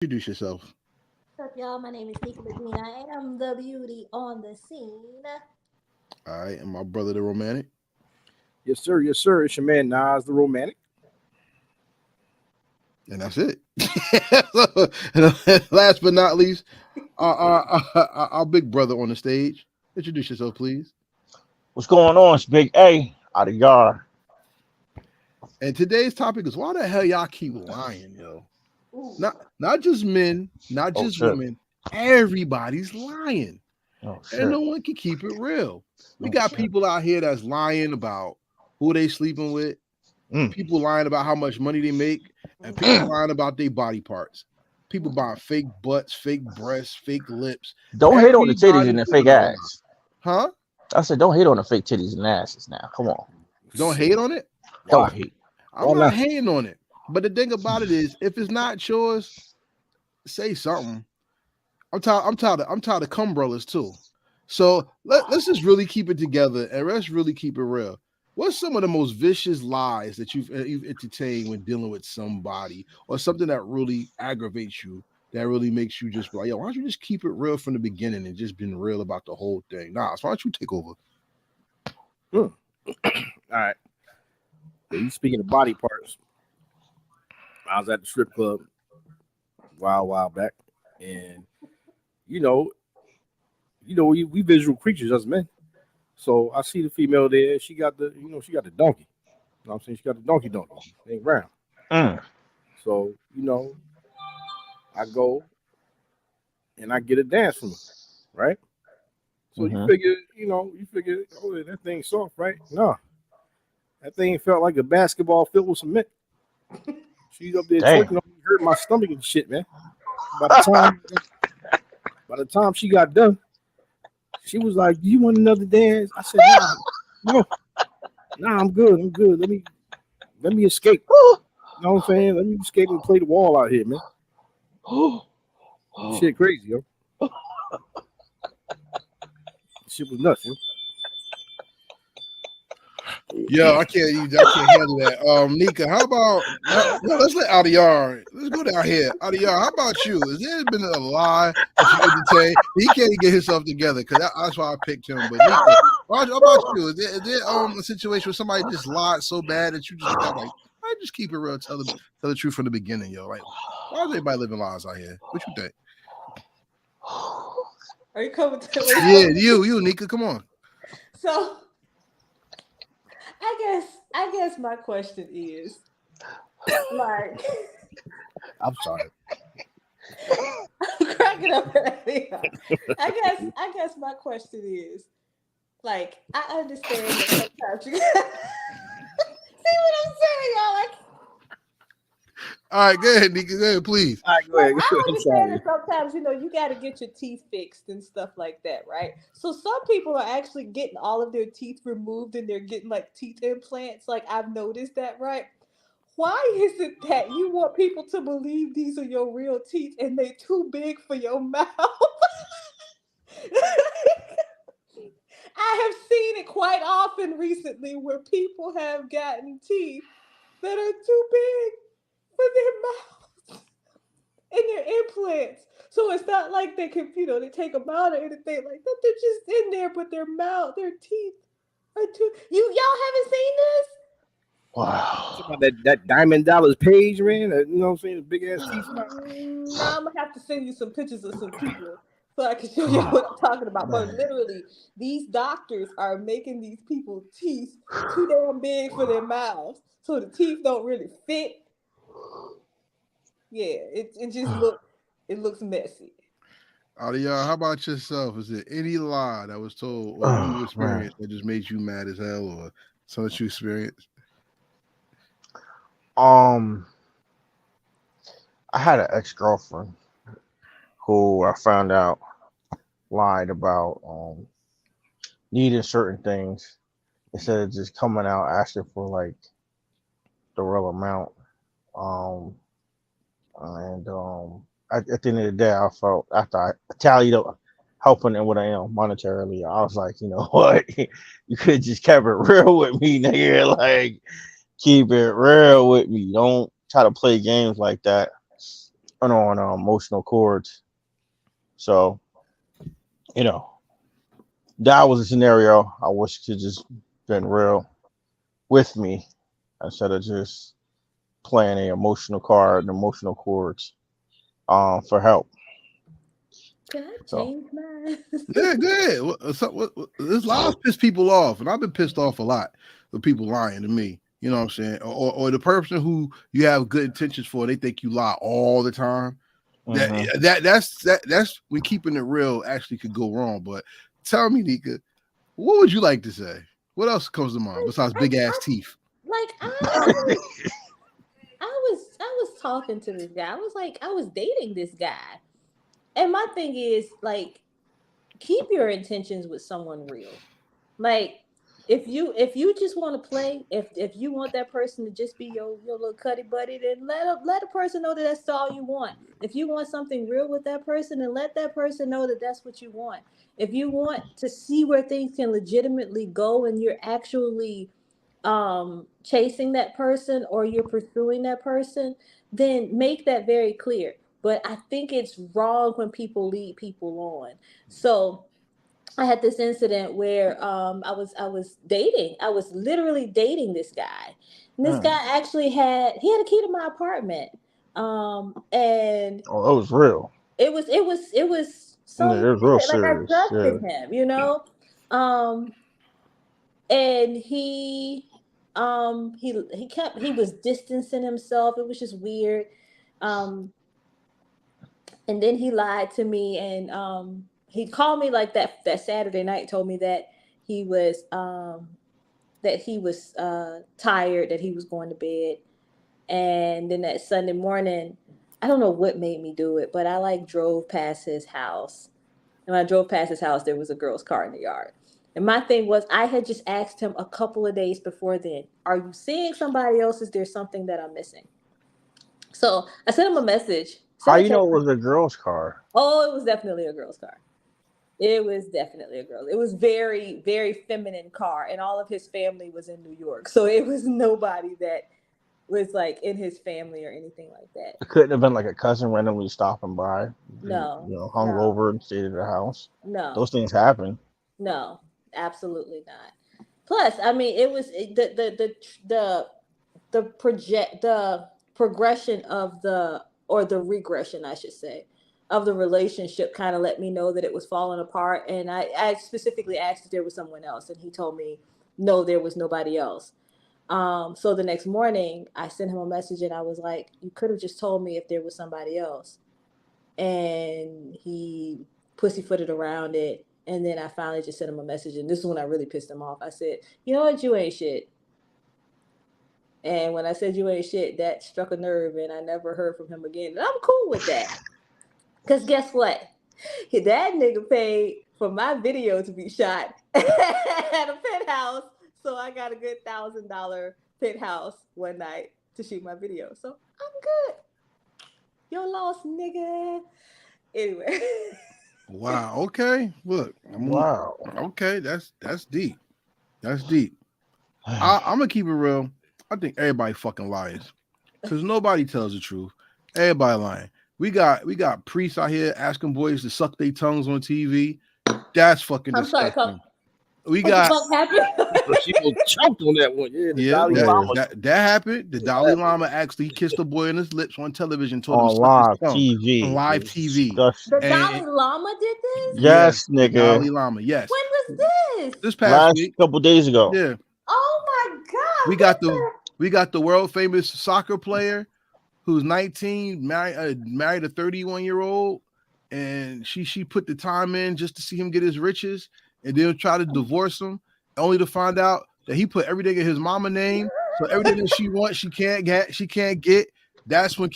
Introduce yourself. What's up, y'all? My name is Nika Medina, and I'm the beauty on the scene. All right, and my brother, the romantic. Yes, sir. Yes, sir. It's your man Nas, the romantic. And that's it. Last but not least, our big brother on the stage. Introduce yourself, please. What's going on? It's Big A out of yard. And today's topic is why the hell y'all keep lying, yo? Ooh. Not just men, not Oh just shit. women. Everybody's lying, Oh shit. and no one can keep it real. We Oh, got shit. people out here that's lying about who they sleeping with. Mm. People lying about how much money they make, and people lying about their body parts. People buying fake butts, fake breasts, fake lips. Don't hate on the titties and the Everybody's fake living a lie. ass. Huh? I said don't hate on the fake titties and asses now. Come on. Don't hate on it. Don't Why? hate. I'm Why not not? hating on it. But the thing about it is, if it's not yours, say something. I'm tired of cum brothers too. So let's just really keep it together and let's really keep it real. What's some of the most vicious lies that you've entertained when dealing with somebody, or something that really aggravates you, that really makes you just be like, yo, why don't you just keep it real from the beginning and just been real about the whole thing? Nah, so why don't you take over? All right. Yeah, you speaking of body parts. I was at the strip club a while back, and you know, we visual creatures as men. So I see the female there. She got the donkey. You know what I'm saying? She got the donkey. It ain't round. Mm. So I go and I get a dance from her, right? So Mhm. you figure, oh, that thing's soft, right? No, that thing felt like a basketball filled with cement. She's up there Damn. twerking on me, hurt my stomach and shit, man. By the time, by the time she got done, she was like, "Do you want another dance?" I said, "No, I'm good. I'm good. Let me escape. You know what I'm saying? Let me escape and play the wall out here, man. Shit, crazy, yo. Shit was nuts, yo. Yo, I can't handle that. Nika, how about let's let out of yard. Let's go down here. Out of yard. How about you? Has there been a lie that you entertain? He can't get himself together because that's why I picked him. But Nika, how about you? Is there a situation where somebody just lied so bad that you just got like, I just keep it real, tell the truth from the beginning, yo. Like, why is everybody living lies out here? What you think? Are you coming to Yeah, you, Nika, come on. So I guess my question is like I'm sorry. I'm cracking up right here. I guess my question is like I understand that sometimes you see what I'm saying, y'all. Like All right, go ahead, Nika. Go ahead, please. All right, go Like ahead. I I'm understand sorry. that sometimes you got to get your teeth fixed and stuff like that, right? So some people are actually getting all of their teeth removed and they're getting like teeth implants. Like I've noticed that, right? Why is it that you want people to believe these are your real teeth and they too big for your mouth? I have seen it quite often recently where people have gotten teeth that are too big for their mouth and their implants. So it's not like they can, they take them out or anything like that. They're just in there, but their mouth, their teeth are too. Y'all haven't seen this? Talking Wow. about that Diamond Dollars page, man. You know what I'm saying? The big ass teeth. Nah, I'm gonna have to send you some pictures of some people so I can show you what I'm talking about. But Man. literally, these doctors are making these people teeth too damn big for their mouths, so the teeth don't really fit. Yeah, it just looks messy. Out of y'all, how about yourself? Is there any lie that was told or you Oh man. experienced that just made you mad as hell, or something that you experienced? Um, I had an ex girlfriend who I found out lied about needing certain things instead of just coming out asking for like the real amount. Um, and at the end of the day, I felt after I tallied up helping them what I am monetarily, I was like, you know what, you could just kept it real with me, nigga. Like, keep it real with me. Don't try to play games like that. on emotional chords. So, you know, that was a scenario I wish could just been real with me instead of just playing a emotional card and emotional chords for help. Can I So change mine? Yeah, go ahead. This lies piss people off, and I've been pissed off a lot with people lying to me. You know what I'm saying? Or the person who you have good intentions for, they think you lie all the time. mhm. That's when keeping it real actually could go wrong. But tell me, Nika, what would you like to say? What else comes to mind besides big ass teeth? Like I was talking to this guy. I was dating this guy. And my thing is like keep your intentions with someone real. Like if you just want to play, if you want that person to just be your little cuddy buddy, then let a person know that that's all you want. If you want something real with that person, then let that person know that that's what you want. If you want to see where things can legitimately go and you're actually chasing that person or you're pursuing that person, then make that very clear. But I think it's wrong when people lead people on. So I had this incident where I was dating. I was literally dating this guy. And this Mm. guy actually had a key to my apartment. And Oh, that was real. it was Yeah, some it was real like I serious. Yeah. trusted him, you know? Um and he was distancing himself. It was just weird. Um and then he lied to me and he called me like that Saturday night, told me he was um that he was tired, that he was going to bed. And then that Sunday morning, I don't know what made me do it, but I like drove past his house. And when I drove past his house, there was a girl's car in the yard. And my thing was, I had just asked him a couple of days before then, are you seeing somebody else? Is there something that I'm missing? So I sent him a message, How sent a you know text. it was a girl's car? Oh, it was definitely a girl's car. It was definitely a girl. It was very, very feminine car, and all of his family was in New York. So it was nobody that was like in his family or anything like that. It couldn't have been like a cousin randomly stopping by, No, hung no, over and stayed at the house. no, Those things happen. no, absolutely not. Plus, I mean, it was the project the progression of the or the regression, I should say, of the relationship kind of let me know that it was falling apart. And I specifically asked if there was someone else, and he told me no, there was nobody else. So the next morning, I sent him a message and I was like, "You could have just told me if there was somebody else." And he pussyfooted around it. And then I finally just sent him a message, and this is when I really pissed him off. I said, "You know what? You ain't shit." And when I said you ain't shit, that struck a nerve, and I never heard from him again. And I'm cool with that. Because guess what? That nigga paid for my video to be shot at a penthouse. So I got a good $1,000 penthouse one night to shoot my video. So I'm good. Your loss, nigga. Anyway. Wow. Okay. Look. Wow. Okay. That's deep. That's deep. I'm gonna keep it real. I think everybody fucking lies because nobody tells the truth. Everybody lying. We got priests out here asking boys to suck their tongues on TV. That's fucking I'm sorry, disgusting. We what the got fuck happened? She was choked on that one. Yeah, the yeah, Dalai Lama. that happened. The Dalai Lama actually kissed a boy on his lips on television, told him to On suck his live tongue TV. on live It's TV. disgusting. The And Dalai Lama did this? yes, Yes, the Dalai nigga. Lama. Yes, When was this this? past Last week. couple days ago. Yeah, Oh my we God. got the world famous soccer player who's 19, married a 31-year-old, and she put the time in just to see him get his riches, and then try to divorce him, only to find out that he put everything in his mama name. So everything that she wants, she can't get. That's when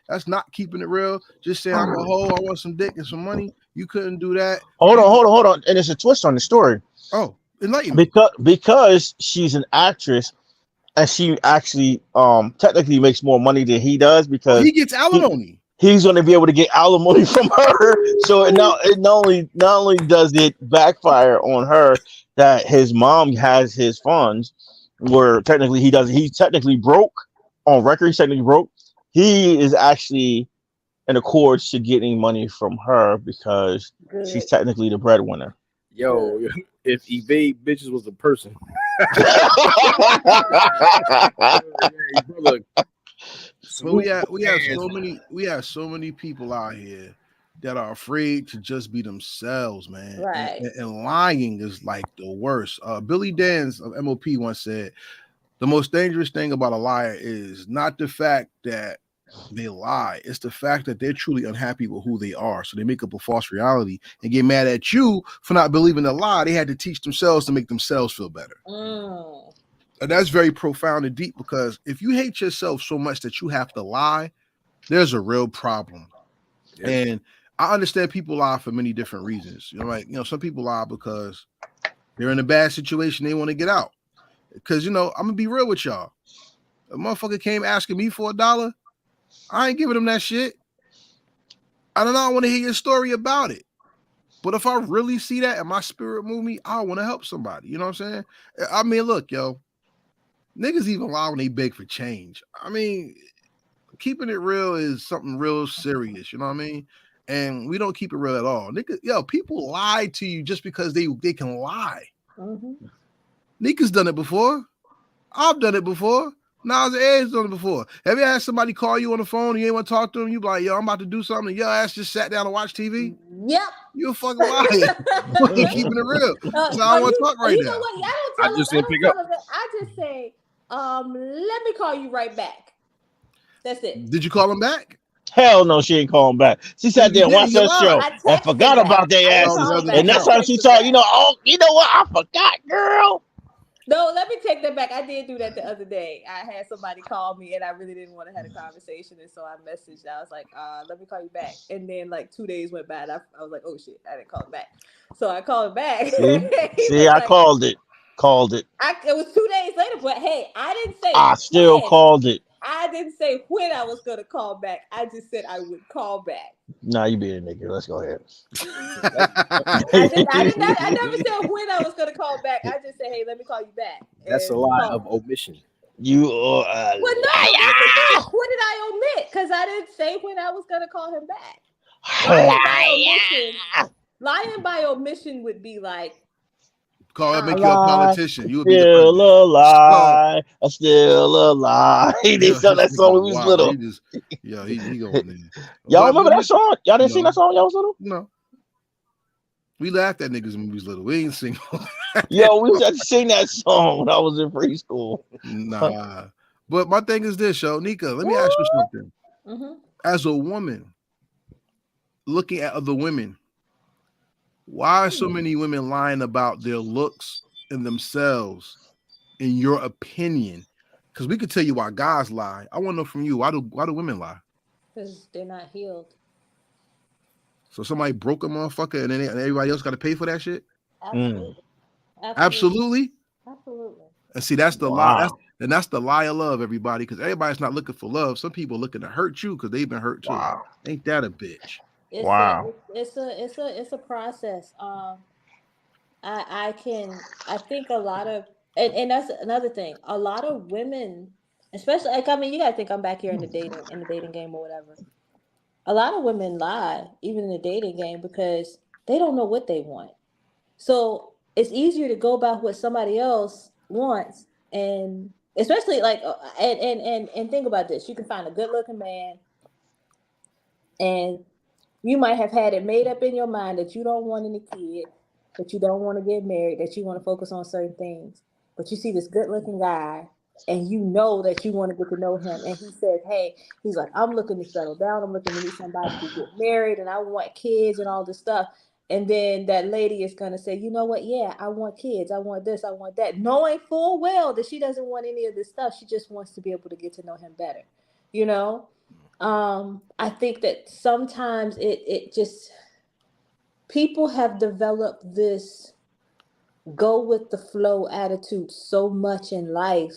that's not keeping it real. Just saying I'm a hoe, I want some dick and some money. You couldn't do that. Hold on. And there's a twist on the story. Oh, enlighten me. Because she's an actress and she actually technically makes more money than he does because He gets alimony. he's going to be able to get alimony from her. So it not only does it backfire on her that his mom has his funds, where technically he doesn't. He's technically broke on record. He's technically broke. He is actually in accords to getting money from her because Good. she's technically the breadwinner. Yo, if evade bitches was a person, hey, brother, But we have so many people out here that are afraid to just be themselves, man. Right. And lying is like the worst. Billy Danz of MOP once said, the most dangerous thing about a liar is not the fact that they lie. It's the fact that they're truly unhappy with who they are. So they make up a false reality and get mad at you for not believing the lie. They had to teach themselves to make themselves feel better. And that's very profound and deep, because if you hate yourself so much that you have to lie, there's a real problem. Yeah. And I understand people lie for many different reasons. Some people lie because they're in a bad situation. They want to get out. Because, I'm going to be real with y'all. A motherfucker came asking me for $1. I ain't giving him that shit. I want to hear your story about it. But if I really see that and my spirit move me, I want to help somebody. You know what I'm saying? I mean, look, yo. Niggas even lie when they beg for change. I mean, keeping it real is something real serious. You know what I mean? And we don't keep it real at all. Niggas, people lie to you just because they can lie. Mm-hmm. Nika's done it before. I've done it before. Nas Ed's done it before. Have you had somebody call you on the phone and you ain't want to talk to them? You be like, yo, I'm about to do something. And your ass just sat down and watched TV? Yep. You a fucking liar. You keeping it real. So I don't want to talk right now. What? I just say, let me call you right back. That's it. Did you call him back? Hell no, she ain't calling back. She sat there and watched that show and forgot about their asses. And that's how she thought, you know what? I forgot, girl. No, let me take that back. I did do that the other day. I had somebody call me and I really didn't want to have a conversation. And so I messaged. I was like, let me call you back. And then like 2 days went by and I was like, oh shit, I didn't call him back. So I called him back. See, I called it. It was 2 days later, but hey, I didn't say I still called it. I didn't say when I was going to call back. I just said I would call back. Nah, you being a nigga. Let's go ahead. I never said when I was going to call back. I just said, hey, let me call you back. That's a lie of omission. You are a liar. What did I omit? Because I didn't say when I was going to call him back. Lying by omission would be like, make you a politician. You would be still a lie. Still a lie. They sung that song when we was little. He going in. Y'all remember that song? Y'all didn't sing that song when y'all was little? No. We laughed at niggas when we was little. We ain't sing. Yo, we used to sing that song when I was in preschool. Nah. But my thing is this, yo. Nika, let me ask you something. Mm-hmm. As a woman, looking at other women, why are so many women lying about their looks and themselves, in your opinion? Because we could tell you why guys lie. I want to know from you, why do women lie? Because they're not healed. So somebody broke a motherfucker and then everybody else got to pay for that shit? Absolutely. And see, that's the lie. That's the lie of love, everybody, because everybody's not looking for love. Some people are looking to hurt you because they've been hurt too. Wow. Ain't that a bitch? It's a process. I think a lot of, and that's another thing. A lot of women, especially you gotta think I'm back here in the dating game or whatever. A lot of women lie even in the dating game because they don't know what they want. So it's easier to go by what somebody else wants, and especially and think about this. You can find a good looking man, and you might have had it made up in your mind that you don't want any kids, that you don't want to get married, that you want to focus on certain things. But you see this good-looking guy, and you know that you want to get to know him. And he says, hey, he's like, I'm looking to settle down. I'm looking to meet somebody to get married, and I want kids and all this stuff. And then that lady is going to say, you know what? Yeah, I want kids. I want this. I want that. Knowing full well that she doesn't want any of this stuff. She just wants to be able to get to know him better, you know? I think that sometimes it just, people have developed this go with the flow attitude so much in life,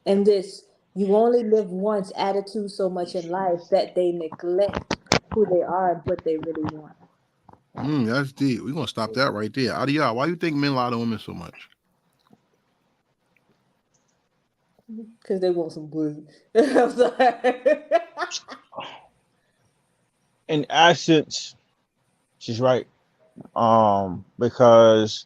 and this you only live once attitude so much in life that they neglect who they are and what they really want. That's deep. We're going to stop that right there. Adia, why do you think men lie to women so much? Because they want some booty. I'm sorry. in essence, she's right. Because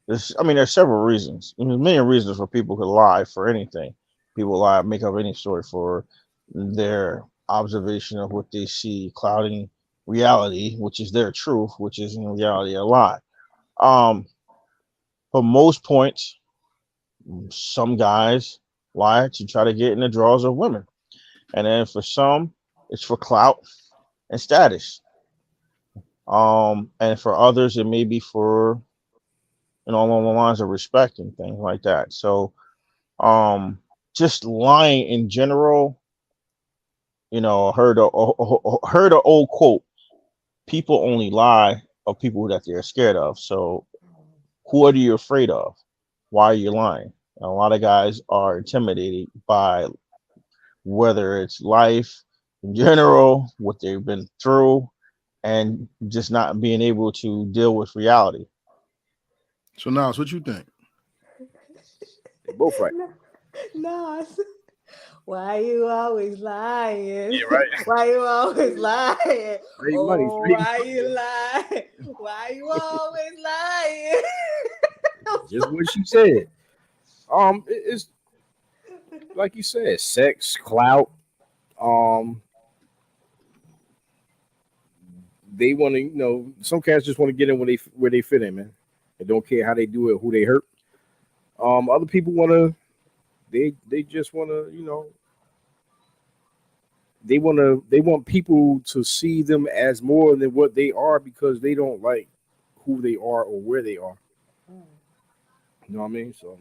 there's several reasons. There's many reasons for people to lie for anything. People lie, make up any story for their observation of what they see, clouding reality, which is their truth, which is in reality a lie. Um, for most points, some guys lie to try to get in the drawers of women, and then for some, it's for clout and status. And for others, it may be for along the lines of respect and things like that. So, just lying in general, heard an old quote: "People only lie of people that they're scared of." So, who are you afraid of? Why are you lying? And a lot of guys are intimidated by whether it's life in general, what they've been through, and just not being able to deal with reality. So now, what you think? They're both right. Nas, why you always lying? Yeah, right. Why you always lying? Straight Oh, money, straight why money. you lying? Why you always lying? Just what she said. It's like you said, sex, clout. Um, they want to, some cats just want to get in where they fit in, man. They don't care how they do it, who they hurt. Other people want to, they just want to, they want people to see them as more than what they are because they don't like who they are or where they are. You know what I mean? So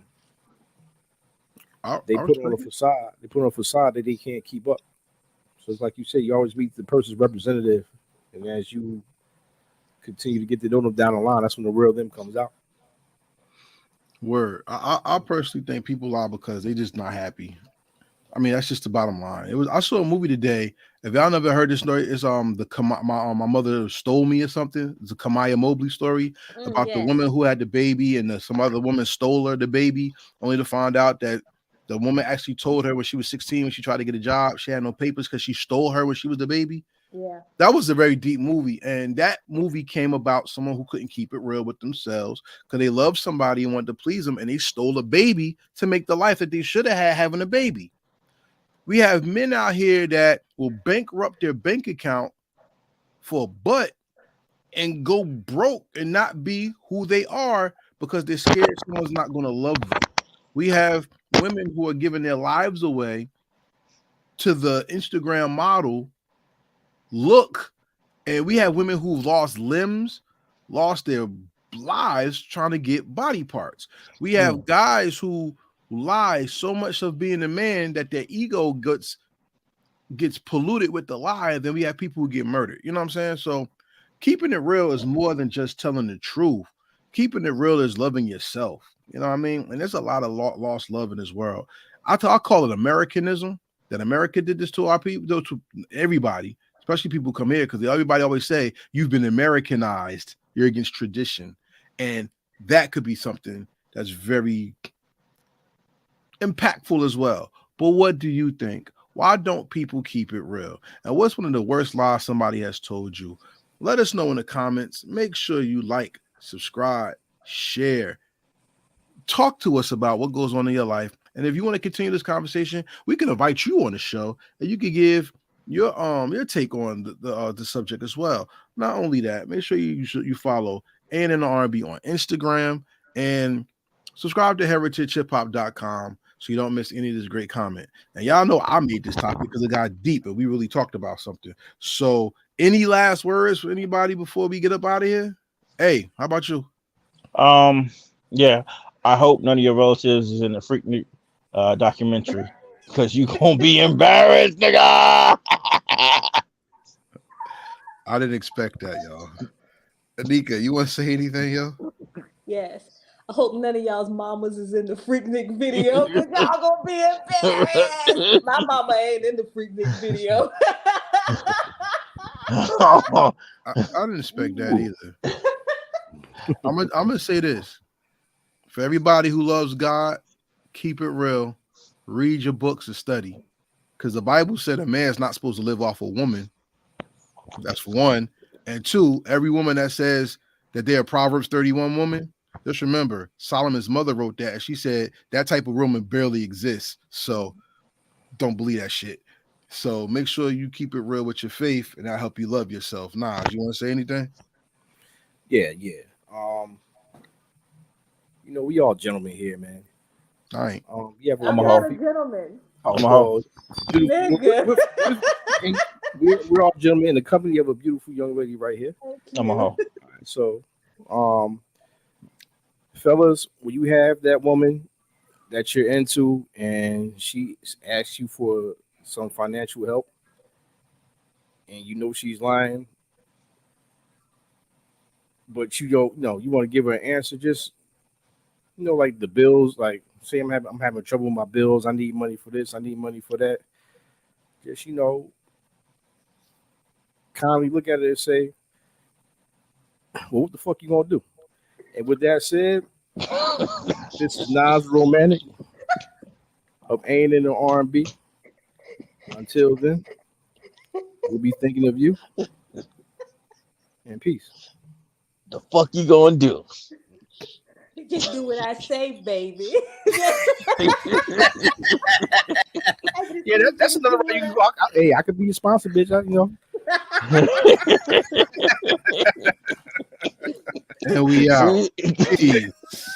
they put on a facade. They put on a facade that they can't keep up. So it's like you said, you always meet the person's representative, and as you continue to get to know them down the line, that's when the real them comes out. Word. I personally think people lie because they just not happy. I mean, that's just the bottom line. I saw a movie today. If y'all never heard this story, it's my mother stole me or something. It's a Kamaya Mobley story about the woman who had the baby and some other woman stole her the baby, only to find out that the woman actually told her when she was 16 when she tried to get a job she had no papers because she stole her when she was the baby. Yeah, that was a very deep movie, and that movie came about someone who couldn't keep it real with themselves because they loved somebody and wanted to please them, and they stole a baby to make the life that they should have had having a baby. We have men out here that will bankrupt their bank account for a butt and go broke and not be who they are because they're scared someone's not going to love them. We have women who are giving their lives away to the Instagram model look, and we have women who lost limbs, lost their lives trying to get body parts. We have guys who lie so much of being a man that their ego gets polluted with the lie, and then we have people who get murdered. You know what I'm saying? So keeping it real is more than just telling the truth. Keeping it real is loving yourself. You know what I mean? And there's a lot of lost love in this world. I call it Americanism, that America did this to our people, to everybody, especially people who come here, because everybody always say, you've been Americanized, you're against tradition. And that could be something that's very impactful as well. But what do you think? Why don't people keep it real? And what's one of the worst lies somebody has told you? Let us know in the comments. Make sure you like, subscribe, share. Talk to us about what goes on in your life. And if you want to continue this conversation, we can invite you on the show and you can give your take on the subject as well. Not only that, make sure you follow A&N R&B on Instagram and subscribe to heritagehiphop.com so you don't miss any of this great comment. And y'all know I made this topic because it got deep and we really talked about something. So any last words for anybody before we get up out of here? Hey, how about you? Yeah, I hope none of your relatives is in the Freaknik documentary because you gonna be embarrassed, nigga. I didn't expect that, y'all. Anika, you want to say anything, yo? Yes. I hope none of y'all's mamas is in the Freaknik video because y'all gonna be embarrassed. My mama ain't in the Freaknik video. I didn't expect that either. I'm gonna say this. For everybody who loves God, keep it real. Read your books and study. Because the Bible said a man's not supposed to live off a woman. That's for one. And two, every woman that says that they're a Proverbs 31 woman, just remember Solomon's mother wrote that. And she said that type of woman barely exists. So don't believe that shit. So make sure you keep it real with your faith, and that'll help you love yourself. Nas, you want to say anything? Yeah. We all gentlemen here, man. All right. I'm not a gentleman. Nigga. We're all gentlemen in the company of a beautiful young lady right here. I'm a hoe. Right, so, fellas, when you have that woman that you're into and she asks you for some financial help and you know she's lying, but you don't know, you want to give her an answer, just like the bills, like say I'm having trouble with my bills, I need money for this, I need money for that. Just kindly look at it and say, well, what the fuck you gonna do? And with that said, this is Nas Romantic of Ain't in the R&B. Until then, we'll be thinking of you. And peace. The fuck you gonna do? Just do what I say, baby. Yeah, that's another way you can walk out. Hey, I could be your sponsor, bitch. And we out. Peace.